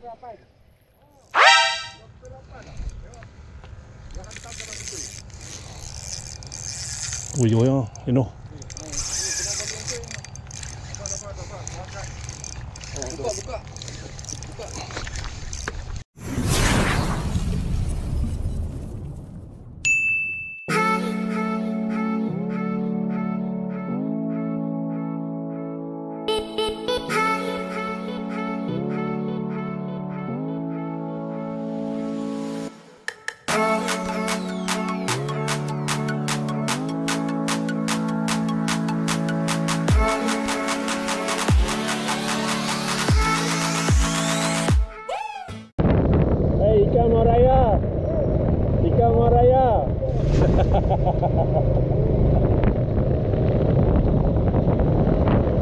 Ui ui ôi, nó. Buka. Ikan Moraya. Ikan Moraya.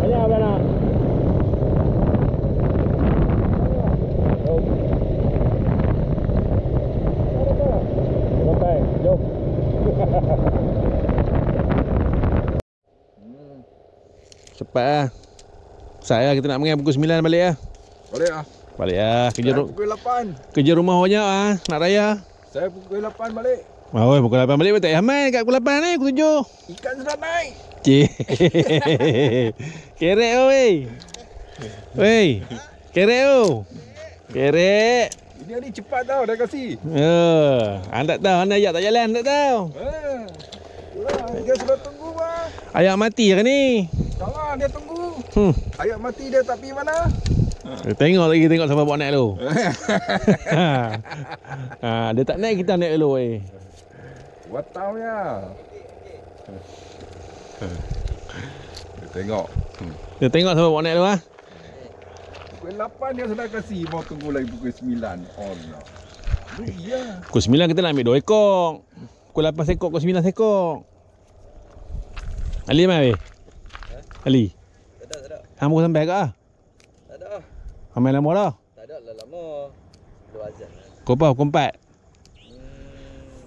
Banyak apa nak? Sampai, jom. Cepat lah. Saya kita nak mengai pukul 9 balik lah. Boleh ah. Balik lah. Pukul 8. Kerja rumah banyak lah. Nak raya. Saya pukul 8 balik. Oh, pukul 8 balik tak payah main kat pukul 8 ni, pukul 7. Ikan sudah naik. Cik. Kerek oi. Wei. Kerek oh. Kerek. Ini cepat tau dah kasih. Anda tak tahu, anda ajak tak jalan, tak tahu. Dia sudah tunggu bang. Ayak mati ke ni? Jangan dia tunggu. Ayak mati dia tak pergi mana? Tengok lagi, tengok sampai bawa naik lu. Dia tak naik, kita naik lu eh. Buat tahu ya. Dia tengok. Dia tengok sampai bawa naik lu ah. Pukul 8 dia sudah kasih, mau tunggu lagi pukul 9. Allah. Iya. Pukul 9 kita nak ambil 2 ekor. Pukul 8 sekor, pukul 9 sekor. Ali mai weh? Ali? Tak ada. Hang baru sampai ke ah? Tak ada. Hang main lama dah? Tak ada lah lama. Dua azan. Pukul apa? Pukul 4?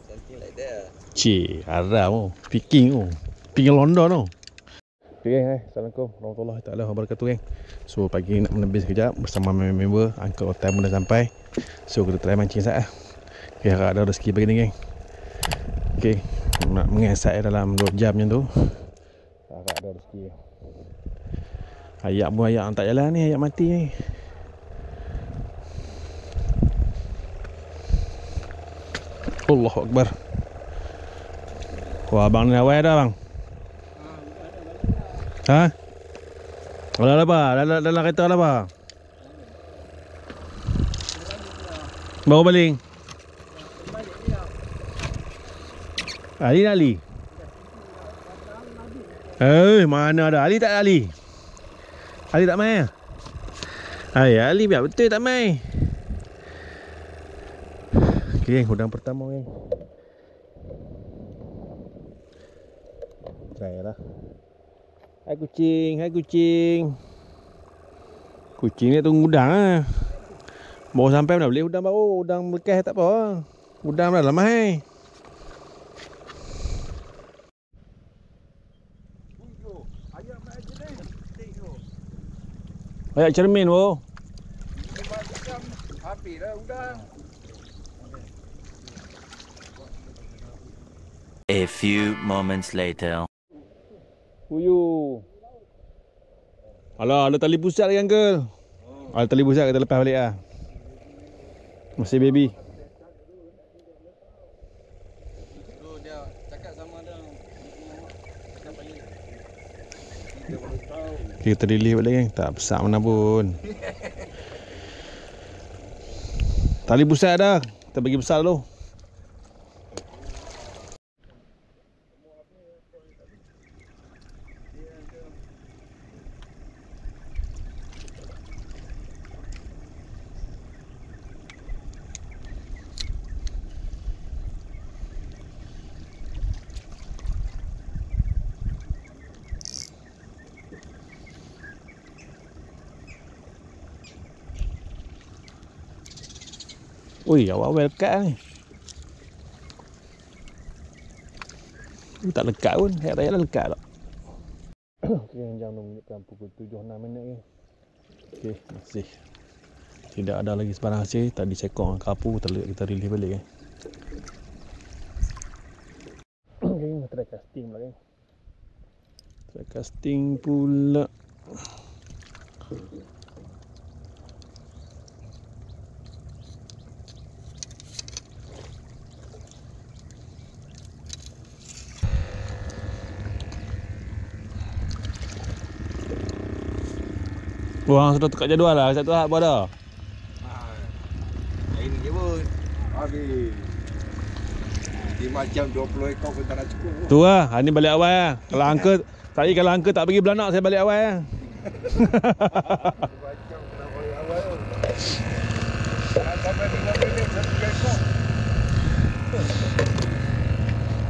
Something like that. Cik, haram oh. Picking oh. Picking London oh. Okay geng, Assalamualaikum warahmatullahi taala wabarakatuh geng. So pagi nak menebis sekejap bersama member Uncle Otam pun dah sampai. So kita try mancing sat lah. Okay, harap ada rezeki pagi ni geng. Okay, nak mengesat dalam 2 jam macam tu. Harap ada rezeki. Ayak pun ayak tak jalan ni, ayak mati ni. Allahu Akbar. Wah, abang ni awal dah bang. Ha? Dalam apa? Dalam kereta apa? Bawa baling. Ali nak Ali? Mana ada? Ali tak ada Ali? Ali tak main? Hai, Ali biar betul tak main. Okay, udang pertama ni. Try lah. Hai kucing, hai kucing. Kucing ni tunggu udang ah. Baru sampai dah beli udang baru, udang bekas tak apa. Udang dah lama hai. Ayak cermin wo. Habis dah udang. A few moments later. Uyu. Alah, ada tali pusat lagi uncle. Ada tali pusat kita lepas balik ah. Masih baby. Tu dia cakap sama dia. Cakap panggil. Kita release balik geng. Tak besar mana pun. Tali pusat dah. Kita bagi besar dulu. Ui, awal-awal lekat ni. Tak lekat pun, hari raya dah lekat tak. Okay, jam dah menunjukkan pukul 7.06 ni. Okay, masih tidak ada lagi sebarang hasil. Tadi sekong dengan kapu kita release balik kan. Okay, try casting pula kan. Try casting pula. Wah, sudah tukar jadual lah. Satu hak apa dah? Ini je pun. Habis. 5 jam 20 ekor pun tak nak cukup. Tu lah, hari ni balik awal lah. Kalau angka tak pergi belanak, saya balik awal lah. 5 jam nak balik awal tu. Sampai 5 minit satu ekor.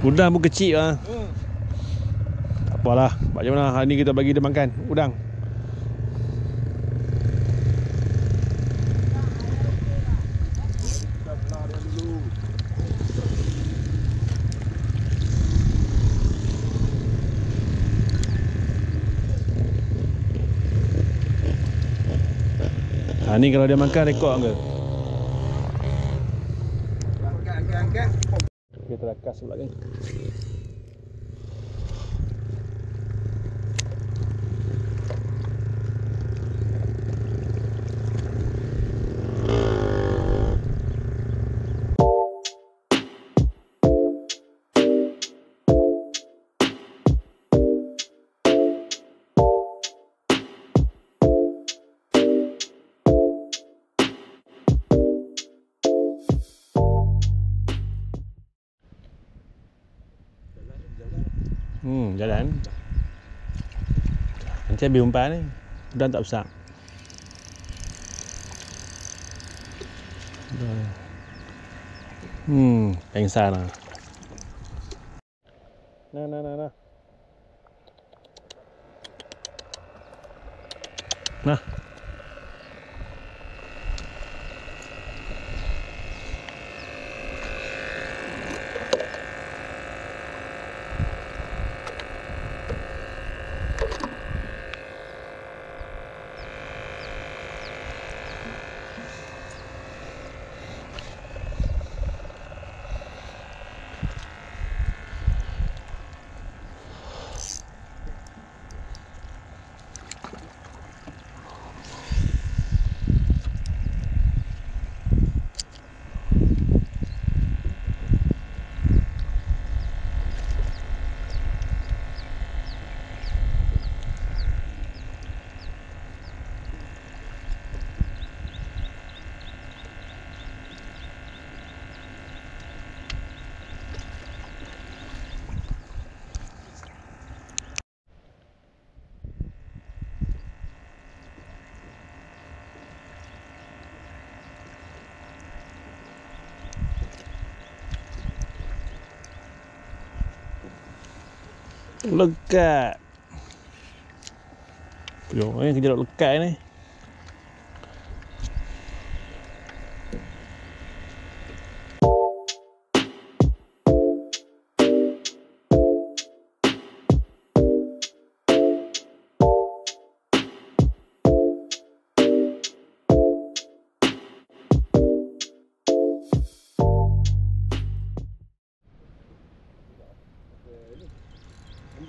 Udang pun kecil lah. Tak apalah. Macam mana hari ni kita bagi dia makan udang. Kita belah dia dulu. Ni kalau dia makan rekod ke? Angkat. Kita rakas pula kan. Jalan. Nanti habis umpan ni. Udang tak besar. Pengsan lah. Nah. Nah. Lekat. Yo, kerja lekat ni.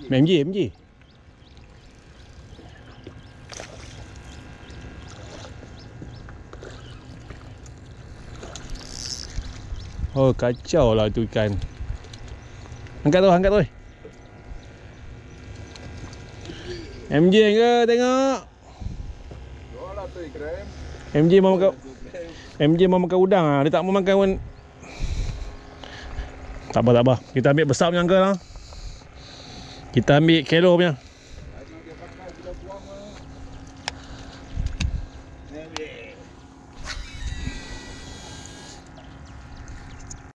MJ. Oh, kacau lah tu ikan. Angkat tu. MJ ke tengok? Jual tu gram. MJ mau makan udang ah. Dia tak mau makan pun. Tak apa. Kita ambil besar punya angka lah. Kita ambil kilo punya. Lagi dia pakai kita buang lah.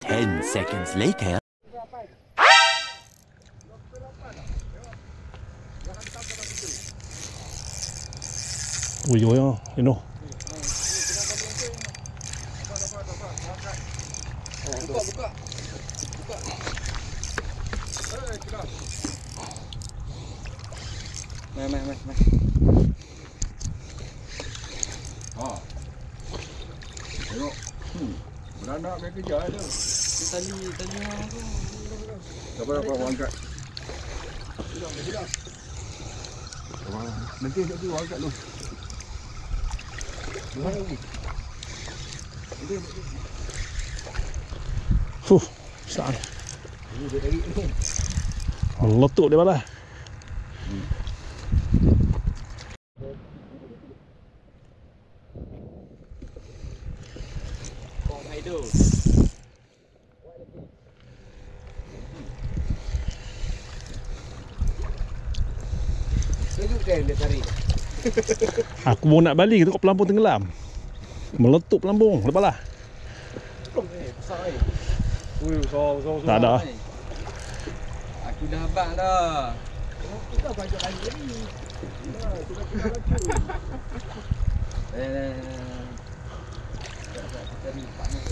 10 seconds later. Ui, you know. Buka. Mai. Ha. Tengok. Beranak main kerja ada. Dia tali orang tu. Dapat awak angkat. Nanti awak angkat lu. Besar. Meletup dia balah. Kong Haido. Sejuk kan dia tarik. Aku mau nak balik tengok pelampung tenggelam. Meletup pelampung, lepas lah. Besar eh. Tak ada. Aku dah abang dah. Kita banyak lagi ni. Sudah kita lagi. Cari partner.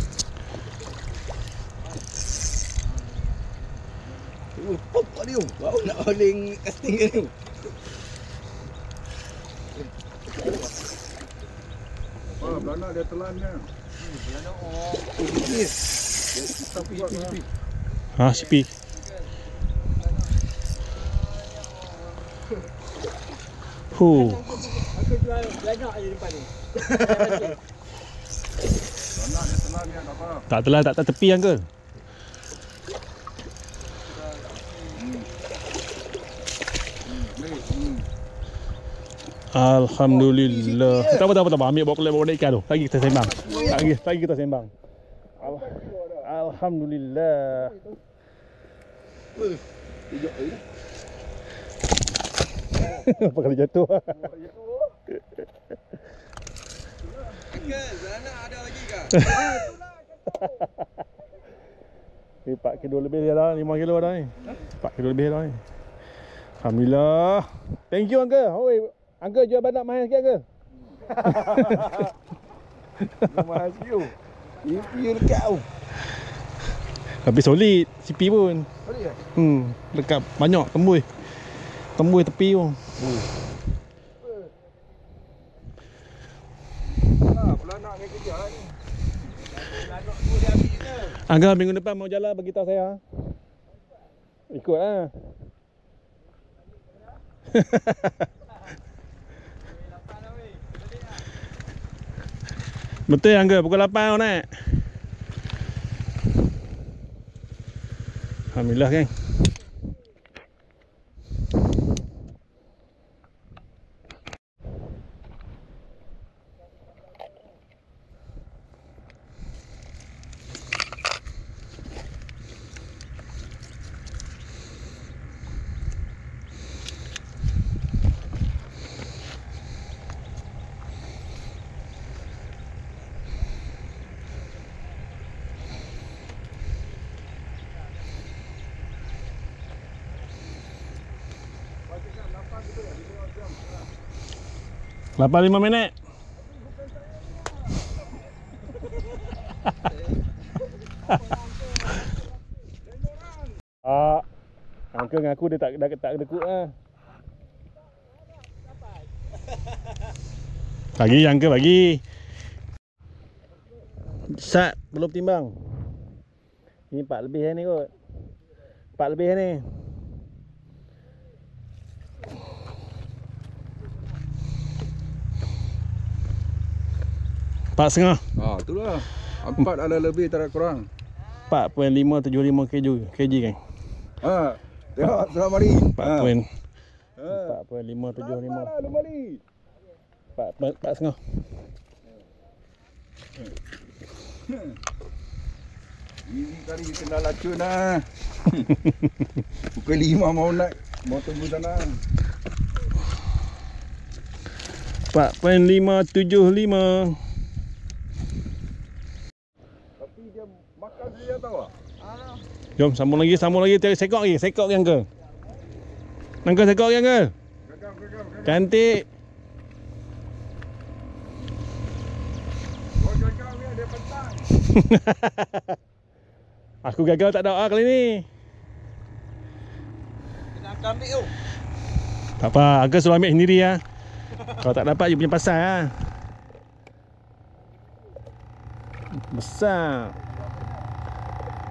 Pop dia. Baru nak oling casting dia. Beranak dia telannya. Beranak Ha, sipi. Aku jual beranak je depan ni. Beranak dia telannya tak apa. Tak telan, tak tepi uncle. Alhamdulillah. Tak apa. Ambil bawa ikan tu. Lagi kita sembang. Lagi kita sembang. Alhamdulillah. Apa kali jatuh? Uncle, beranak ada lagi ke? Ni 4 kilo lebih dah, 5 kilo dah ni. 4 kilo lebih dah ni. Alhamdulillah. Thank you uncle. Oi, uncle jual banyak mahal sikit uncle. Mahal sikit. You dekat tu. Habis solid CP pun. Boleh ke? Dekat banyak tembus. Tembus tepi tu. Beranak main kerja ni. Beranak tu dia ambil ke? Angga minggu depan mau jalan bagi tahu saya. Ikutlah. Betul Angga, pukul 8 kau nak. Alhamdulillah kan. Lapan 5 minit. Uncle ngaku dia tak dekut lah. Bagi Uncle bagi. Sat belum timbang. Ini 4 lebih ni kot. 4 lebih ni. 4,5. Itulah. 4 ada lebih tak ada kurang. 4.575 kg kan. Tengok selamat mari. 4.575. Lu mari. 4,5. Ini kali kena lacun lah. Pukul 5 mau tunggu sana. 4.575. Tapi dia makan dia tahu tak? Jom sambung lagi sekok lagi Uncle. Uncle sekok lagi Uncle. Gagam. Cantik. Oh gagam ni ada pentang. Aku gagal tak ada kali ni. Kena ambil tu. Tak apa, Uncle suruh ambil sendiri lah. Kalau tak dapat you punya pasal lah. Besar.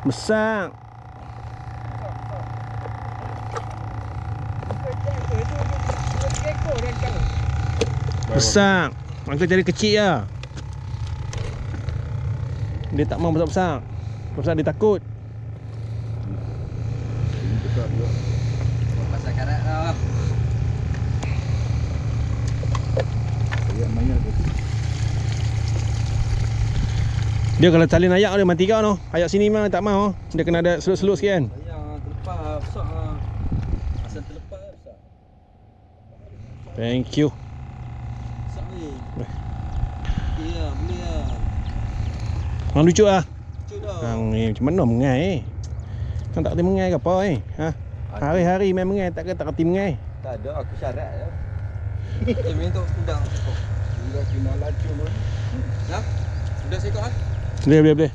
Besar. Besar. Angka cari kecil lah. Dia tak mau besar-besar. Besar dia takut. Ini besar juga. Pasal karat dah. Ayak maya tu. Dia kalau salin ayak dia mati kau tu. Ayak sini mah tak mau. Dia kena ada seluk-seluk sikit kan. Ayah terlepas besar lah. Asal terlepas besar. Thank you. Besar ni. Boleh lah, boleh lah. Hang lucu ah. Lucu dah. Hang ni macam mana mengai Hang tak kerti mengai ke apa Ha? Hari-hari main mengai tak kerti mengai. Tak ada, aku syarat je. Macam ni tu udang. Sudah kena lacur pun. Dah? Udah sekok ah? Boleh.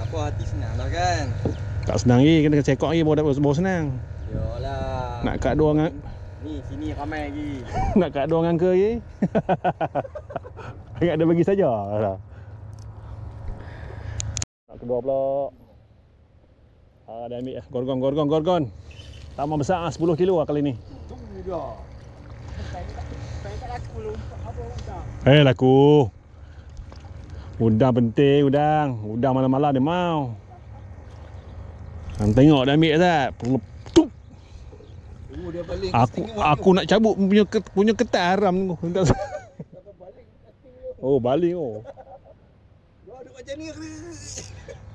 Apa hati senang dah kan? Tak senang lagi, kena sekok lagi baru senang. Yalah. Nak kat dua ngan Ni sini ramai lagi. nak kat dua ngangka lagi. Ingat dia bagi saja lah. Nak kedua pula. Dah ambil gorgon. Tak mau besar 10 kilo lah kali ni. Tunggu dah. Saya tak laku lu. Apa udang? Laku. Udang penting, udang. Udang malam-malam dia mau. Hang tengok dia ambil Zat. Tup. Dia balik. Aku nak cabut punya ketat haram tu. Oh, baling oh. Dia duduk macam ni ke?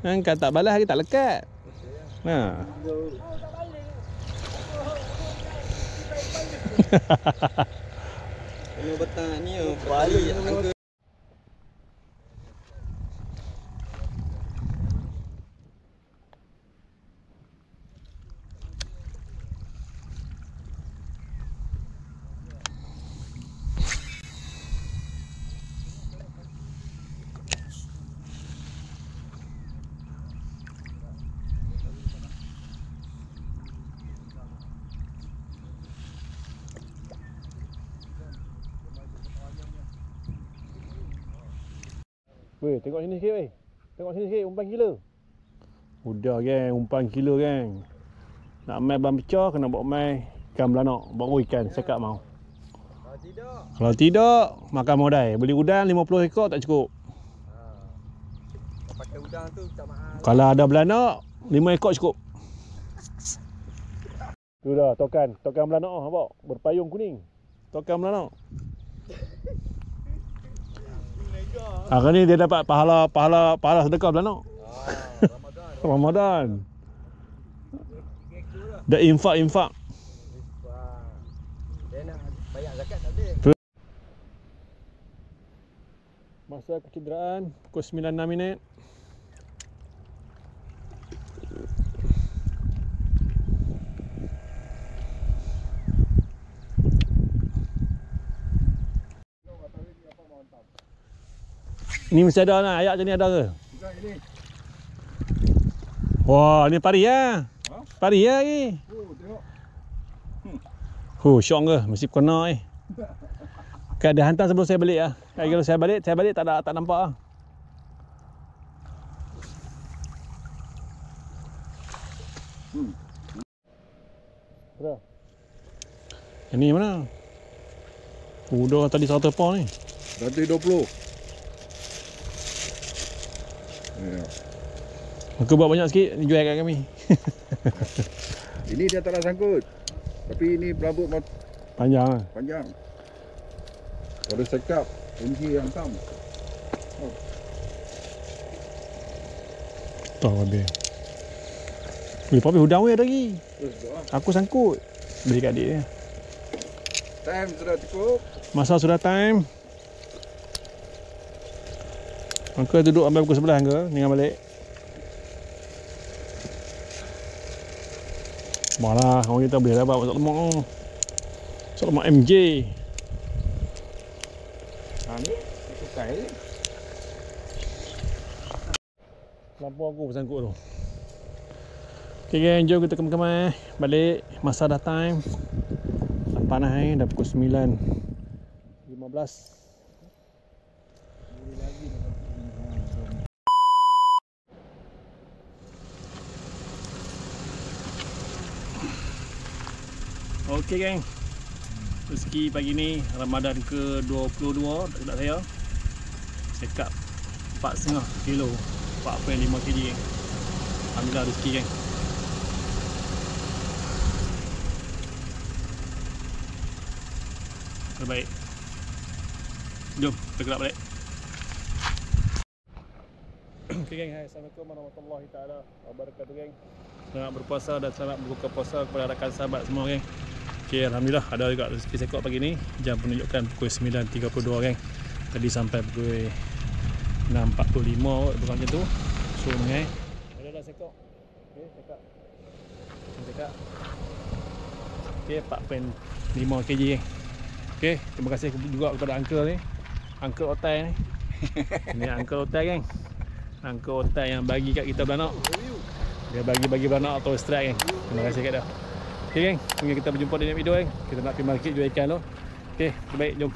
Hang tak balas hari tak lekat. Ha. Kena betang ni balik angka. Weh, tengok sini sikit weh. Tengok sini sikit, umpan gila. Udah geng, umpan gila geng. Nak main bahan pecah, kena bawa main ikan belanak. Baru ikan, sekat mau. Kalau tidak, makan modal. Beli udang 50 ekor tak cukup. Pakai udang tu tak mahal. Kalau ada belanak, 5 ekor cukup. Tu dah, tokan belanak nampak. Berpayung kuning. Tokan belanak. Hari ni dia dapat pahala sedekah belanak. Ramadan. Dah infak. Dia nak bayar zakat tak boleh. Masa kecederaan pukul 9.06 minit. Ni mesti ada lah, ayak macam ni ada ke? Bukan ini. Wah, ni pari lah. Ha? Pari lah lagi. Oh, tengok. Syok ke? Mesti kena Kan dia hantar sebelum saya balik lah. Kalau saya balik tak nampak lah. Berapa? Yang ni mana? Dah tadi 100 pound ni. 120. Ya. Maka buat banyak sikit, jual kat kami. Ini dia tak nak sangkut. Tapi ini pelabut Panjang lah. panjang. Pada sekap kunci yang hitam. Tak habis. Weh, papi udang weh lagi. Terus doa. Aku sangkut. Beli kat adik dia. Time sudah cukup. Masa sudah time. Angka duduk ambil pukul 11 angka. Tinggal balik. Malah orang kita boleh dapat masak lemak tu. Masak lemak MJ. Ni sukai. Lampu aku bersangkut tu. Okay gang, jom kita kemai-kemai. Balik. Masa dah time. Dah panas dah pukul 9.15. Okey geng, rezeki pagi ni Ramadan ke-22 tak silap saya. Cekap 4,5 kilo, 4.5 kg geng. Alhamdulillah rezeki geng. Terbaik. Jom kita gerak balik. Okay geng, hai, Assalamualaikum warahmatullahi taala wabarakatuh geng. Selamat berpuasa dan selamat berbuka puasa kepada rakan sahabat semua geng. Okay, alhamdulillah ada juga rezeki sekok pagi ni. Jam menunjukkan pukul 9.32 geng. Tadi sampai pukul 6.45 bukan macam tu. So mengai. Ada dah sekok. Okey, sekak. Sekak. Okey, 4.5 kg geng. Okey, terima kasih juga kepada uncle ni. Uncle Otai ni. Ini Uncle Otai geng. Uncle Otai yang bagi kat kita beranak. Dia bagi beranak atau strike geng. Terima kasih kat dia. Okey geng, kita berjumpa di video geng. Kita nak pergi market jual ikan tu. Okey, baik, jom.